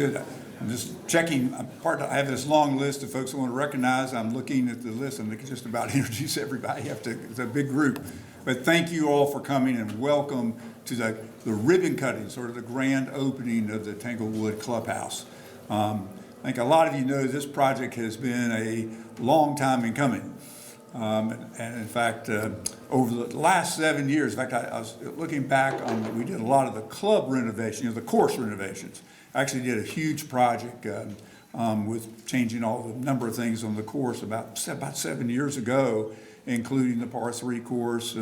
good. I'm just checking. I have this long list of folks I want to recognize. I'm looking at the list. I can just about introduce everybody. It's a big group. But thank you all for coming and welcome to the ribbon cutting, sort of the grand opening of the Tanglewood Clubhouse. I think a lot of you know this project has been a long time in coming. And in fact, over the last 7 years, in fact, I was looking back on, we did a lot of the club renovation, the course renovations. I actually did a huge project with changing all the number of things on the course about 7 years ago, including the par 3 course,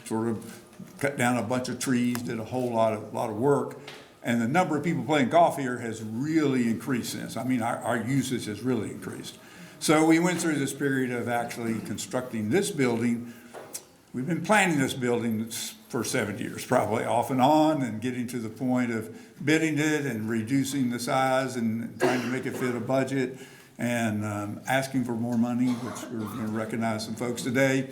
sort of cut down a bunch of trees, did a whole lot of work. And the number of people playing golf here has really increased since. I mean, our usage has really increased. So we went through this period of actually constructing this building. We've been planning this building for 7 years, probably off and on, and getting to the point of bidding it and reducing the size and trying to make it fit a budget and asking for more money, which we're going to recognize some folks today.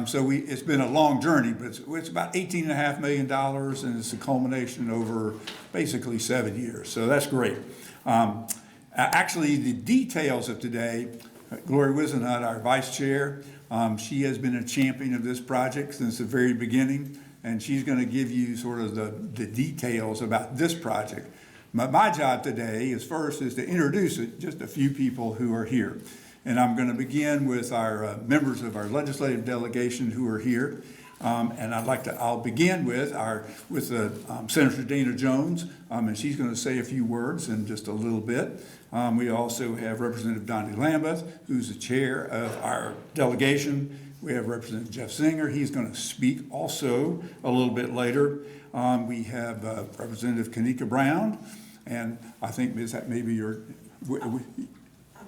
So it's been a long journey, but it's about $18.5 million, and it's a culmination over basically 7 years. So that's great. Actually, the details of today, Gloria Wisenhut, our vice chair, she has been a champion of this project since the very beginning, and she's going to give you sort of the details about this project. My job today is to introduce it, just a few people who are here. And I'm going to begin with our members of our legislative delegation who are here. And I'll begin with Senator Dana Jones, and she's going to say a few words in just a little bit. We also have Representative Donnie Lambeth, who's the chair of our delegation. We have Representative Jeff Singer. He's going to speak also a little bit later. We have Representative Kanika Brown, and I think maybe your... I'm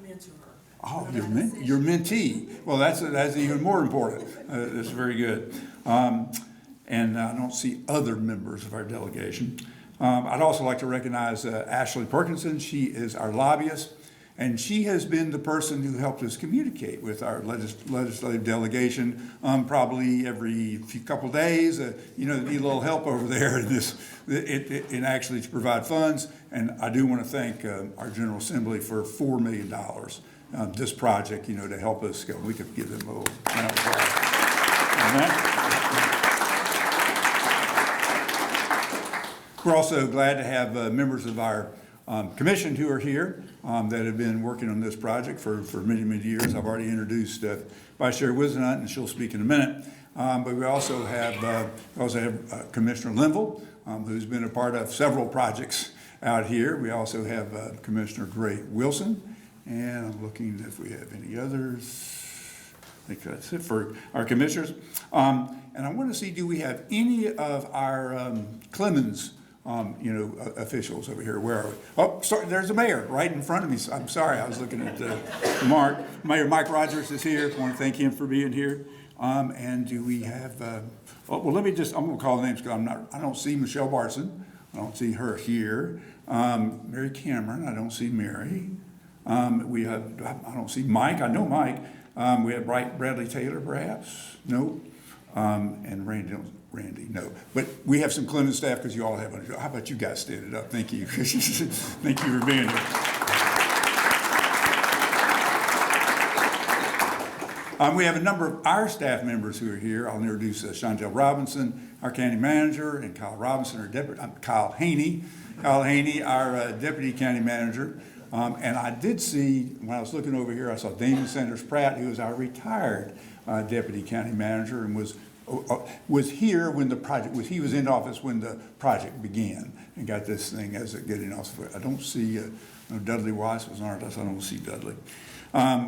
into her. Oh, your mentee. Well, that's even more important. That's very good. And I don't see other members of our delegation. I'd also like to recognize Ashley Perkinson. She is our lobbyist, and she has been the person who helped us communicate with our legislative delegation probably every couple days. Need a little help over there in actually to provide funds. And I do want to thank our General Assembly for $4 million. This project, to help us go. We could give them a little round of applause. We're also glad to have members of our commission who are here that have been working on this project for many, many years. I've already introduced Vice Chair Wisenhut, and she'll speak in a minute. But we also have Commissioner Linville, who's been a part of several projects out here. We also have Commissioner Gray Wilson. And I'm looking if we have any others. I think that's it for our commissioners. And I want to see, do we have any of our Clemens, officials over here? Where are we? Oh, sorry, there's the mayor right in front of me. I'm sorry, I was looking at Mark. Mayor Mike Rogers is here. I want to thank him for being here. And do we have? I'm going to call the names because I don't see Michelle Barson. I don't see her here. Mary Cameron. I don't see Mary. I don't see Mike. I know Mike. We have Bradley Taylor, perhaps. No. And Randy, no. But we have some Clemens staff because you all have. How about you guys stand it up? Thank you. Thank you for being here. We have a number of our staff members who are here. I'll introduce Shontel Robinson, our county manager, and Kyle Robinson, Kyle Haney. Kyle Haney, our deputy county manager. And I did see, when I was looking over here, I saw Damon Sanders Pratt, who was our retired deputy county manager and was here when the project he was in office when the project began and got this thing as it getting off. I don't see, Dudley Weiss was on it, so I don't see Dudley.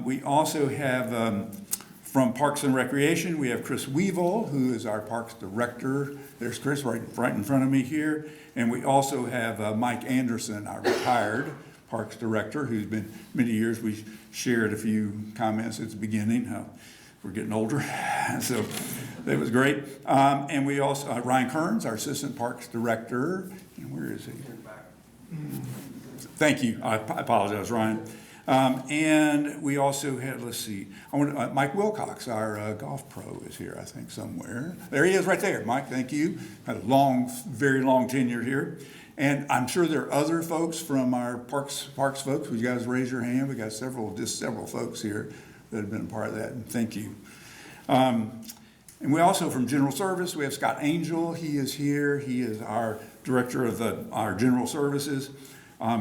We also have, from Parks and Recreation, we have Chris Weevil, who is our Parks Director. There's Chris right in front of me here. And we also have Mike Anderson, our retired Parks Director, who's been many years. We shared a few comments at the beginning. We're getting older, so that was great. And we also, Ryan Kearns, our Assistant Parks Director. And where is he? Thank you. I apologize, Ryan. And we also had, let's see, Mike Wilcox, our golf pro, is here, I think, somewhere. There he is right there. Mike, thank you. Had a long, very long tenure here. And I'm sure there are other folks from our parks folks. Would you guys raise your hand? We got several folks here that have been a part of that, and thank you. And we also, from General Service, we have Scott Angel. He is here. He is our director of our General Services.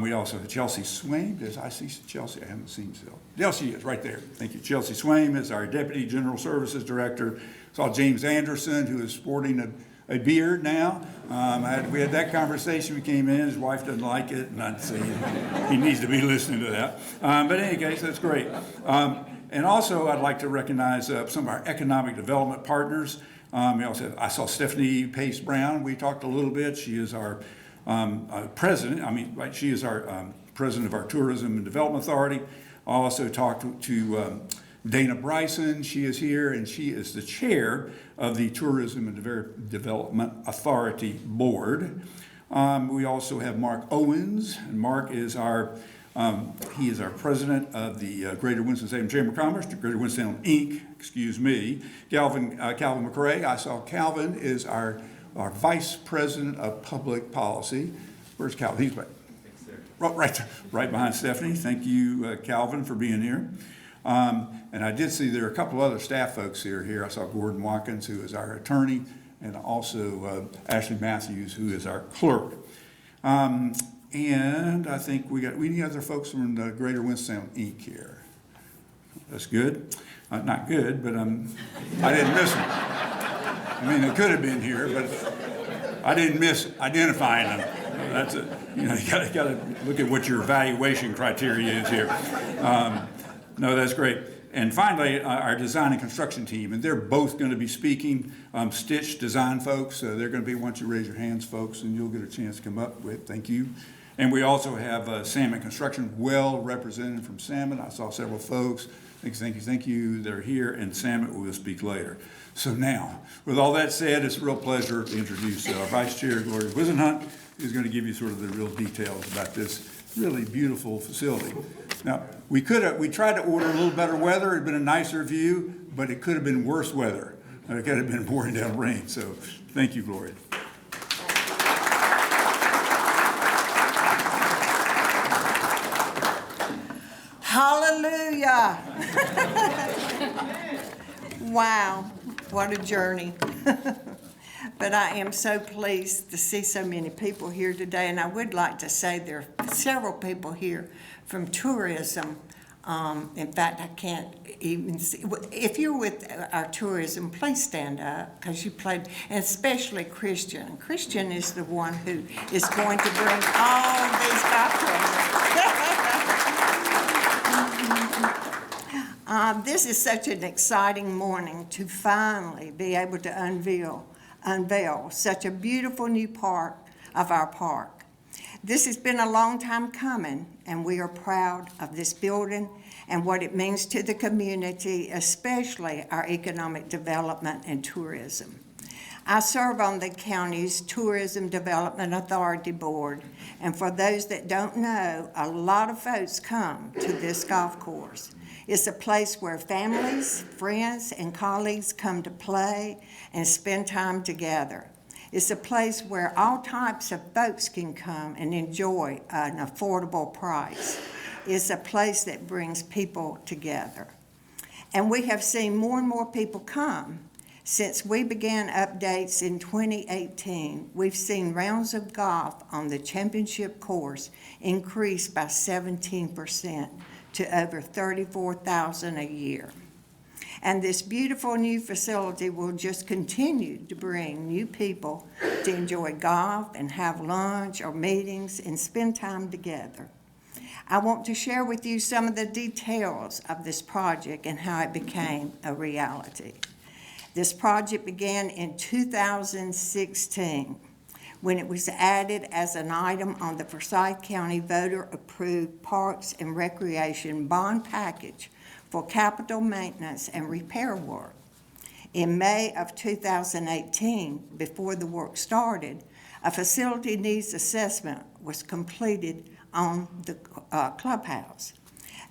We also have Chelsea Swaim. Does I see Chelsea? I haven't seen still. There she is, right there. Thank you. Chelsea Swaim is our Deputy General Services Director. Saw James Anderson, who is sporting a beard now. We had that conversation. We came in. His wife doesn't like it, and I'd say he needs to be listening to that. But in any case, that's great. And also, I'd like to recognize some of our economic development partners. I saw Stephanie Pace Brown. We talked a little bit. She is our president. She is our president of our Tourism and Development Authority. I also talked to Dana Bryson. She is here, and she is the chair of the Tourism and Development Authority Board. We also have Mark Owens, and Mark is he is our president of the Greater Winston-Salem Chamber of Commerce, Greater Winston-Salem Inc., excuse me. Calvin McRae, I saw Calvin is our vice president of public policy. Where's Calvin? He's right behind Stephanie. Thank you, Calvin, for being here. And I did see there are a couple other staff folks here. I saw Gordon Watkins, who is our attorney, and also Ashley Matthews, who is our clerk. And I think we need other folks from the Greater Winston-Salem Inc. here. That's good. Not good, but I didn't miss them. I mean, they could have been here, but I didn't miss identifying them. That's it. You got to look at what your evaluation criteria is here. No, that's great. And finally, our design and construction team, and they're both going to be speaking. Stitch design folks, they're going to be, once you raise your hands, folks, and you'll get a chance to come up with. Thank you. And we also have Salmon Construction, well represented from Salmon. I saw several folks. Thank you. They're here, and Salmon will speak later. So now, with all that said, it's a real pleasure to introduce our Vice Chair, Gloria Wisenhunt, who's going to give you sort of the real details about this really beautiful facility. Now, we tried to order a little better weather. It'd been a nicer view, but it could have been worse weather. It could have been pouring down rain. So thank you, Gloria. Hallelujah. Wow, what a journey. But I am so pleased to see so many people here today, and I would like to say there are several people here from tourism. In fact, I can't even see. If you're with our tourism, please stand up, because you played, and especially Christian. Christian is the one who is going to bring all these cocktails. This is such an exciting morning to finally be able to unveil such a beautiful new part of our park. This has been a long time coming, and we are proud of this building and what it means to the community, especially our economic development and tourism. I serve on the county's Tourism Development Authority Board, and for those that don't know, a lot of folks come to this golf course. It's a place where families, friends, and colleagues come to play and spend time together. It's a place where all types of folks can come and enjoy an affordable price. It's a place that brings people together. And we have seen more and more people come. Since we began updates in 2018, we've seen rounds of golf on the championship course increase by 17% to over 34,000 a year. And this beautiful new facility will just continue to bring new people to enjoy golf and have lunch or meetings and spend time together. I want to share with you some of the details of this project and how it became a reality. This project began in 2016 when it was added as an item on the Forsyth County voter-approved Parks and Recreation bond package for capital maintenance and repair work. In May of 2018, before the work started, a facility needs assessment was completed on the clubhouse.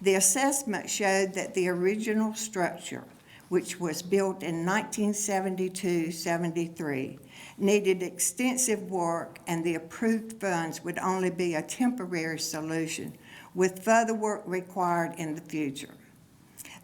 The assessment showed that the original structure, which was built in 1972-73, needed extensive work, and the approved funds would only be a temporary solution, with further work required in the future.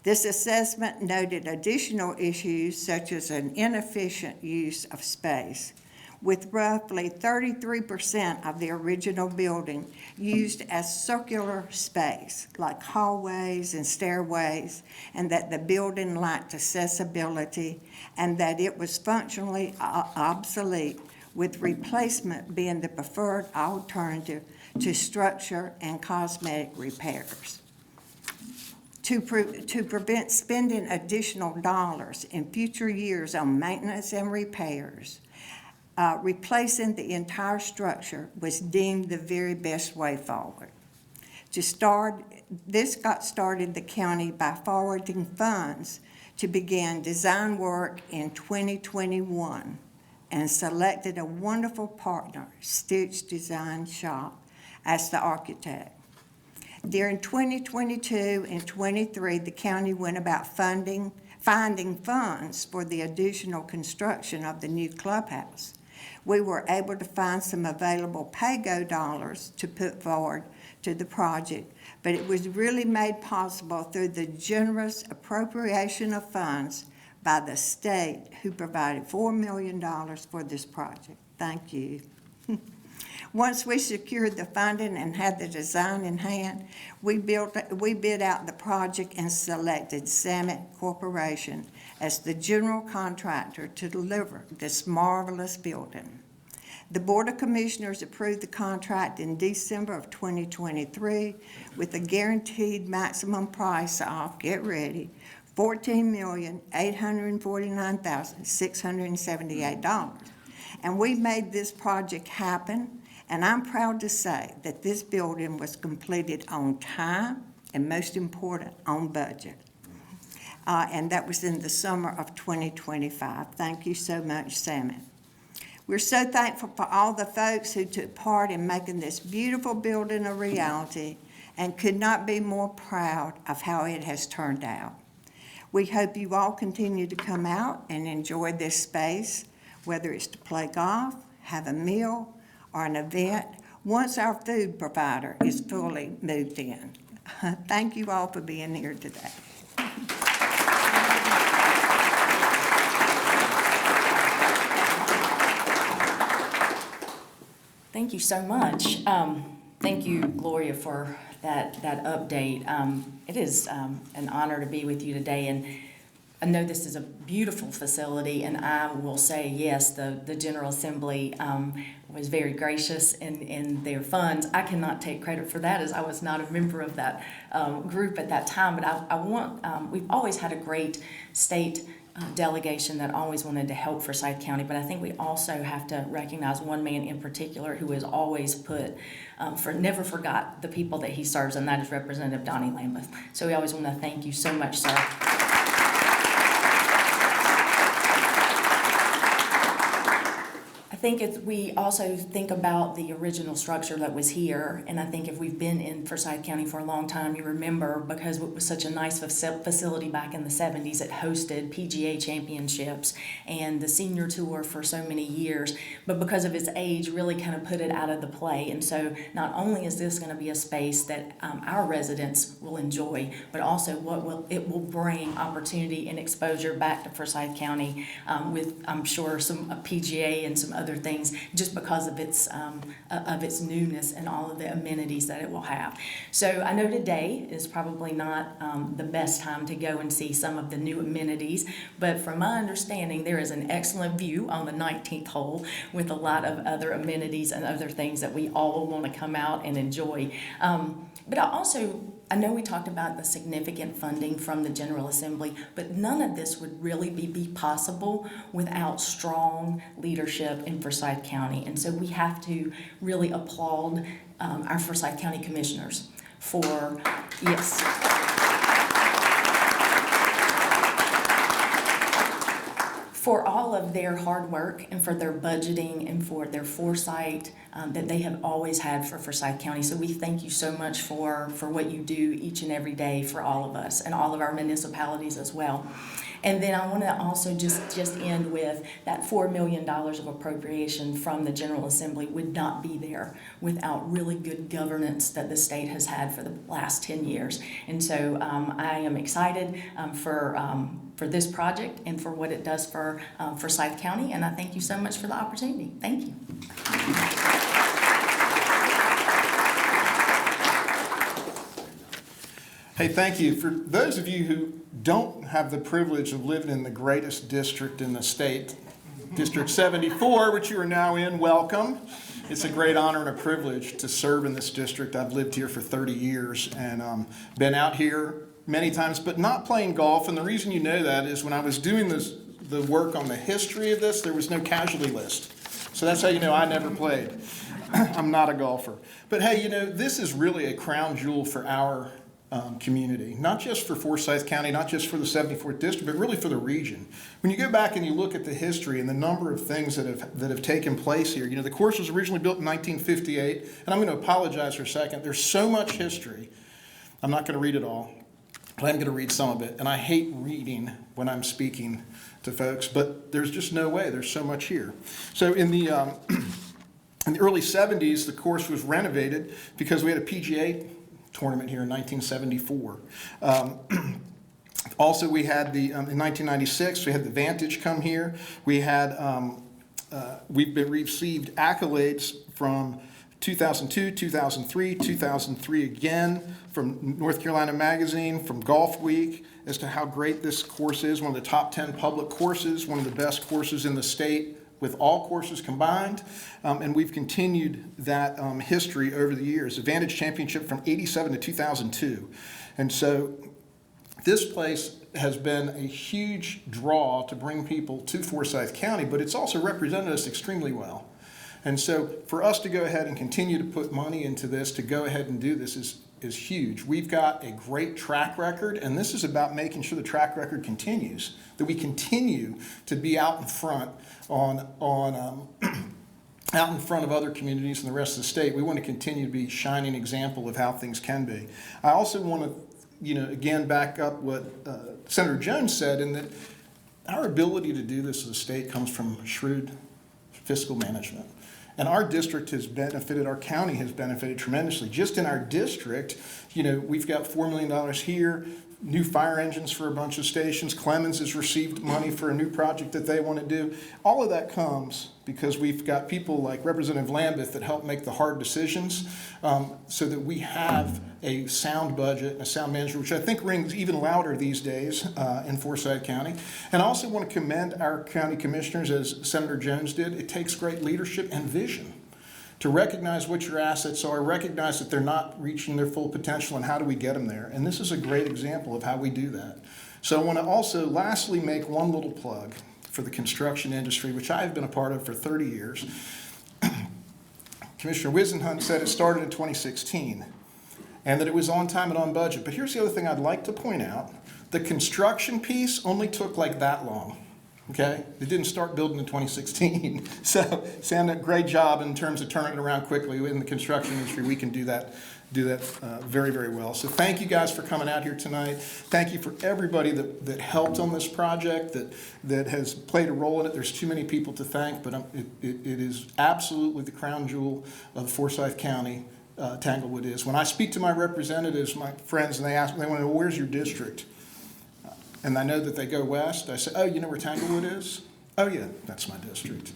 This assessment noted additional issues such as an inefficient use of space, with roughly 33% of the original building used as circular space, like hallways and stairways, and that the building lacked accessibility and that it was functionally obsolete, with replacement being the preferred alternative to structure and cosmetic repairs. To prevent spending additional dollars in future years on maintenance and repairs, replacing the entire structure was deemed the very best way forward. This got started the county by forwarding funds to begin design work in 2021 and selected a wonderful partner, Stitch Design Shop, as the architect. During 2022 and 23, the county went about finding funds for the additional construction of the new clubhouse. We were able to find some available pay-go dollars to put forward to the project, but it was really made possible through the generous appropriation of funds by the state, who provided $4 million for this project. Thank you. Once we secured the funding and had the design in hand, we bid out the project and selected Summit Corporation as the general contractor to deliver this marvelous building. The Board of Commissioners approved the contract in December of 2023 with a guaranteed maximum price of, get ready, $14,849,678. And we made this project happen, and I'm proud to say that this building was completed on time and, most important, on budget. And that was in the summer of 2025. Thank you so much, Salmon. We're so thankful for all the folks who took part in making this beautiful building a reality and could not be more proud of how it has turned out. We hope you all continue to come out and enjoy this space, whether it's to play golf, have a meal, or an event, once our food provider is fully moved in. Thank you all for being here today. Thank you so much. Thank you, Gloria, for that update. It is an honor to be with you today, and I know this is a beautiful facility, and I will say, yes, the General Assembly was very gracious in their funds. I cannot take credit for that, as I was not a member of that group at that time, but we've always had a great state delegation that always wanted to help Forsyth County, but I think we also have to recognize one man in particular who has always never forgot the people that he serves, and that is Representative Donnie Lambeth. So we always want to thank you so much, sir. I think we also think about the original structure that was here, and I think if we've been in Forsyth County for a long time, you remember, because it was such a nice facility back in the 70s, it hosted PGA championships and the senior tour for so many years, but because of its age, really kind of put it out of the play. And so not only is this going to be a space that our residents will enjoy, but also it will bring opportunity and exposure back to Forsyth County with, I'm sure, some PGA and some other things, just because of its newness and all of the amenities that it will have. So I know today is probably not the best time to go and see some of the new amenities, but from my understanding, there is an excellent view on the 19th hole with a lot of other amenities and other things that we all want to come out and enjoy. But I know we talked about the significant funding from the General Assembly, but none of this would really be possible without strong leadership in Forsyth County. And so we have to really applaud our Forsyth County commissioners for for all of their hard work and for their budgeting and for their foresight that they have always had for Forsyth County. So we thank you so much for what you do each and every day for all of us and all of our municipalities as well. And then I want to also just end with that $4 million of appropriation from the General Assembly would not be there without really good governance that the state has had for the last 10 years. And so I am excited for this project and for what it does for Forsyth County. And I thank you so much for the opportunity. Thank you. Hey, thank you. For those of you who don't have the privilege of living in the greatest district in the state, District 74, which you are now in, welcome. It's a great honor and a privilege to serve in this district. I've lived here for 30 years and been out here many times, but not playing golf. And the reason you know that is when I was doing the work on the history of this, there was no casualty list. So that's how you know I never played. I'm not a golfer. But hey, you know, this is really a crown jewel for our community, not just for Forsyth County, not just for the 74th District, but really for the region. When you go back and you look at the history and the number of things that have taken place here, you know, the course was originally built in 1958, and I'm going to apologize for a second. There's so much history. I'm not going to read it all, but I'm going to read some of it, and I hate reading when I'm speaking to folks, but there's just no way. There's so much here. So in the early 70s, the course was renovated because we had a PGA tournament here in 1974. Also, we had in 1996, we had the Vantage come here. We had, we've received accolades from 2002, 2003, 2003 again, from North Carolina Magazine, from Golf Week, as to how great this course is, one of the top 10 public courses, one of the best courses in the state, with all courses combined, and we've continued that history over the years. The Vantage Championship from 87 to 2002. And so this place has been a huge draw to bring people to Forsyth County, but it's also represented us extremely well. And so for us to go ahead and continue to put money into this, to go ahead and do this is huge. We've got a great track record, and this is about making sure the track record continues, that we continue to be out in front out in front of other communities and the rest of the state. We want to continue to be a shining example of how things can be. I also want to, you know, again, back up what Senator Jones said, in that our ability to do this as a state comes from shrewd fiscal management. And our district has benefited, our county has benefited tremendously. Just in our district, you know, we've got $4 million here, new fire engines for a bunch of stations. Clemens has received money for a new project that they want to do. All of that comes because we've got people like Representative Lambeth that help make the hard decisions, so that we have a sound budget and a sound management, which I think rings even louder these days in Forsyth County. And I also want to commend our county commissioners, as Senator Jones did. It takes great leadership and vision to recognize what your assets are, recognize that they're not reaching their full potential, and how do we get them there. And this is a great example of how we do that. So I want to also lastly make one little plug for the construction industry, which I have been a part of for 30 years. Commissioner Wisenhunt said it started in 2016 and that it was on time and on budget. But here's the other thing I'd like to point out. The construction piece only took like that long. Okay, it didn't start building in 2016. So Sam did a great job in terms of turning it around quickly. In the construction industry, we can do that very, very well. So thank you guys for coming out here tonight. Thank you for everybody that helped on this project, that has played a role in it. There's too many people to thank, but it is absolutely the crown jewel of Forsyth County. Tanglewood is. When I speak to my representatives, my friends, and they ask me, they want to know, where's your district? And I know that they go west. I say, oh, you know where Tanglewood is? Oh, yeah, that's my district.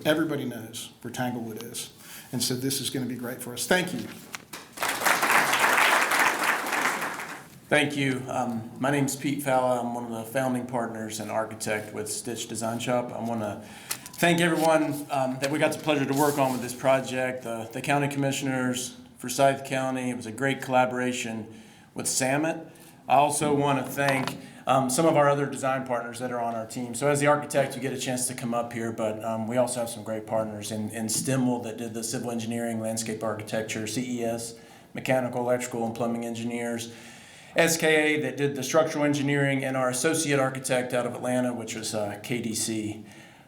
Everybody knows where Tanglewood is. And so this is going to be great for us. Thank you. Thank you. My name's Pete Falla. I'm one of the founding partners and architect with Stitch Design Shop. I want to thank everyone that we got the pleasure to work on with this project, the county commissioners, Forsyth County. It was a great collaboration with Samet. I also want to thank some of our other design partners that are on our team. So as the architect, you get a chance to come up here, but we also have some great partners in Stimwell that did the civil engineering, landscape architecture, CES, mechanical, electrical, and plumbing engineers. SKA that did the structural engineering, and our associate architect out of Atlanta, which was KDC.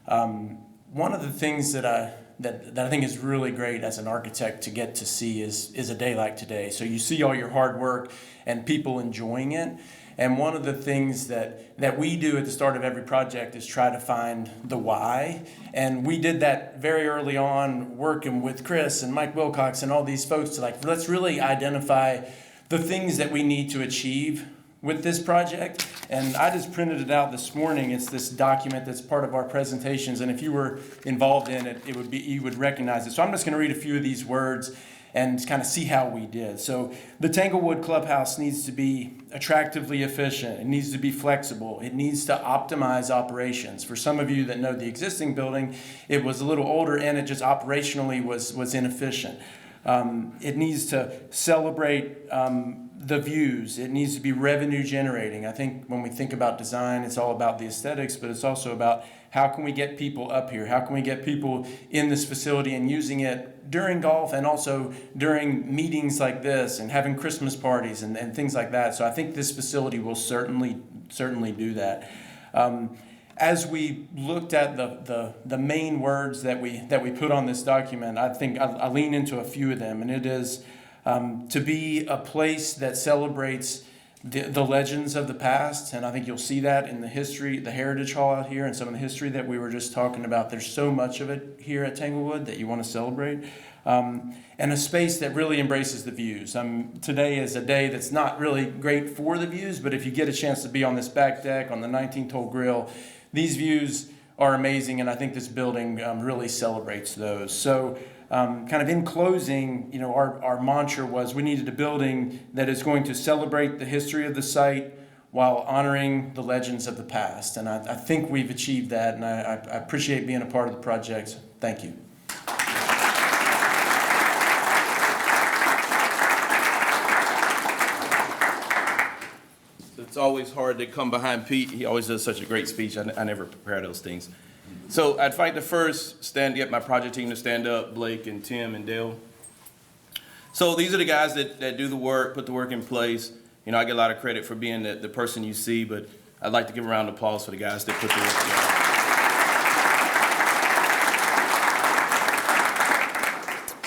One of the things that I think is really great as an architect to get to see is a day like today. So you see all your hard work and people enjoying it. And one of the things that we do at the start of every project is try to find the why. And we did that very early on, working with Chris and Mike Wilcox and all these folks to let's really identify the things that we need to achieve with this project. And I just printed it out this morning. It's this document that's part of our presentations. And if you were involved in it, you would recognize it. So I'm just going to read a few of these words and kind of see how we did. So the Tanglewood Clubhouse needs to be attractively efficient. It needs to be flexible. It needs to optimize operations. For some of you that know the existing building, it was a little older and it just operationally was inefficient. It needs to celebrate the views. It needs to be revenue generating. I think when we think about design, it's all about the aesthetics, but it's also about how can we get people up here? How can we get people in this facility and using it during golf and also during meetings like this and having Christmas parties and things like that. So I think this facility will certainly do that. As we looked at the main words that we put on this document, I think I lean into a few of them, and it is to be a place that celebrates the legends of the past, and I think you'll see that in the history, the Heritage Hall out here, and some of the history that we were just talking about. There's so much of it here at Tanglewood that you want to celebrate, and a space that really embraces the views. Today is a day that's not really great for the views, but if you get a chance to be on this back deck, on the 19th-hole grill, these views are amazing, and I think this building really celebrates those. So kind of in closing, our mantra was we needed a building that is going to celebrate the history of the site while honoring the legends of the past. And I think we've achieved that, and I appreciate being a part of the project. Thank you. It's always hard to come behind Pete. He always does such a great speech. I never prepare those things. So I'd like to first get my project team to stand up, Blake and Tim and Dale. So these are the guys that do the work, put the work in place. I get a lot of credit for being the person you see, but I'd like to give a round of applause for the guys that put the work together.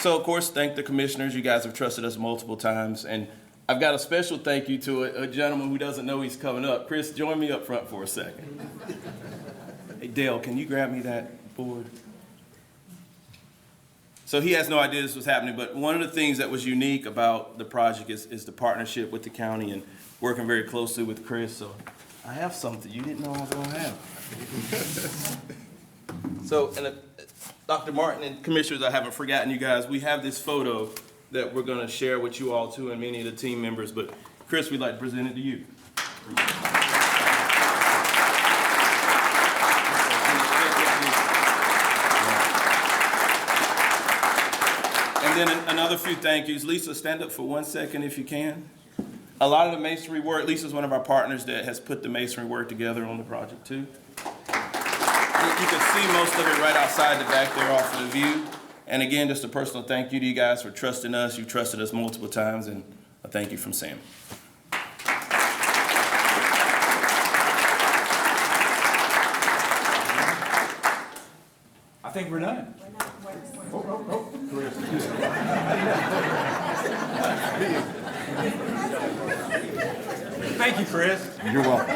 So of course, thank the commissioners. You guys have trusted us multiple times. And I've got a special thank you to a gentleman who doesn't know he's coming up. Chris, join me up front for a second. Hey, Dale, can you grab me that board? So he has no idea this was happening, but one of the things that was unique about the project is the partnership with the county and working very closely with Chris. So I have something you didn't know I was going to have. So, Dr. Martin and commissioners, I haven't forgotten you guys. We have this photo that we're going to share with you all too, and many of the team members. But Chris, we'd like to present it to you. And then another few thank yous. Lisa, stand up for 1 second if you can. A lot of the masonry work, Lisa's one of our partners that has put the masonry work together on the project too. You can see most of it right outside the back there off of the view. And again, just a personal thank you to you guys for trusting us. You've trusted us multiple times, and a thank you from Sam. I think we're done. Thank you, Chris. You're welcome.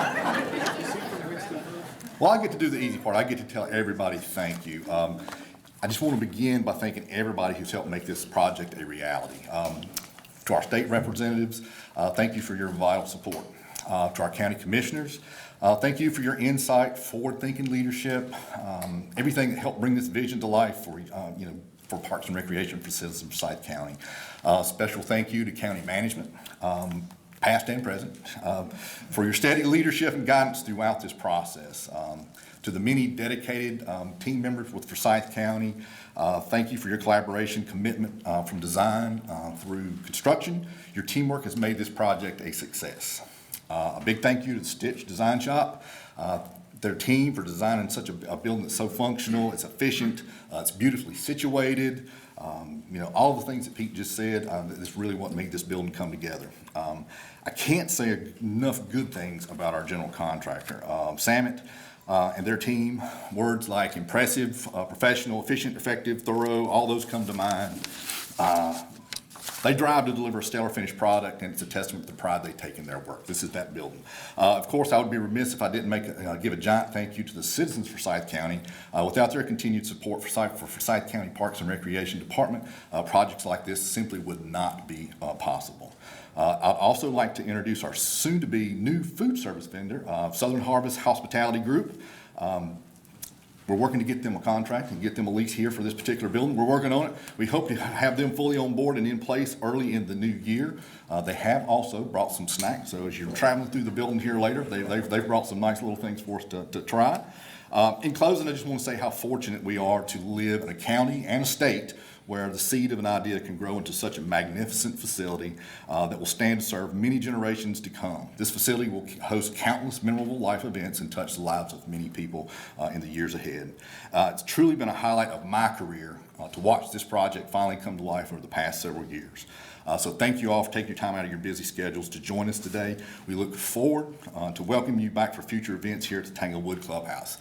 Well, I get to do the easy part. I get to tell everybody thank you. I just want to begin by thanking everybody who's helped make this project a reality. To our state representatives, thank you for your vital support. To our county commissioners, thank you for your insight, forward-thinking leadership, everything that helped bring this vision to life for Parks and Recreation for citizens of Forsyth County. Special thank you to county management, past and present, for your steady leadership and guidance throughout this process. To the many dedicated team members with Forsyth County, thank you for your collaboration, commitment from design through construction. Your teamwork has made this project a success. A big thank you to the Stitch Design Shop. their team for designing such a building that's so functional, it's efficient, it's beautifully situated. All the things that Pete just said, is really what made this building come together. I can't say enough good things about our general contractor. Samet and their team, words like impressive, professional, efficient, effective, thorough, all those come to mind. They drive to deliver a stellar finished product, and it's a testament to the pride they take in their work. This is that building. Of course, I would be remiss if I didn't give a giant thank you to the citizens for Forsyth County. Without their continued support for Forsyth County Parks and Recreation Department, projects like this simply would not be possible. I'd also like to introduce our soon-to-be new food service vendor, Southern Harvest Hospitality Group. We're working to get them a contract and get them a lease here for this particular building. We're working on it. We hope to have them fully on board and in place early in the new year. They have also brought some snacks, so as you're traveling through the building here later, they've brought some nice little things for us to try. In closing, I just want to say how fortunate we are to live in a county and a state where the seed of an idea can grow into such a magnificent facility that will stand to serve many generations to come. This facility will host countless memorable life events and touch the lives of many people in the years ahead. It's truly been a highlight of my career to watch this project finally come to life over the past several years. So thank you all for taking your time out of your busy schedules to join us today. We look forward to welcoming you back for future events here at the Tanglewood Clubhouse.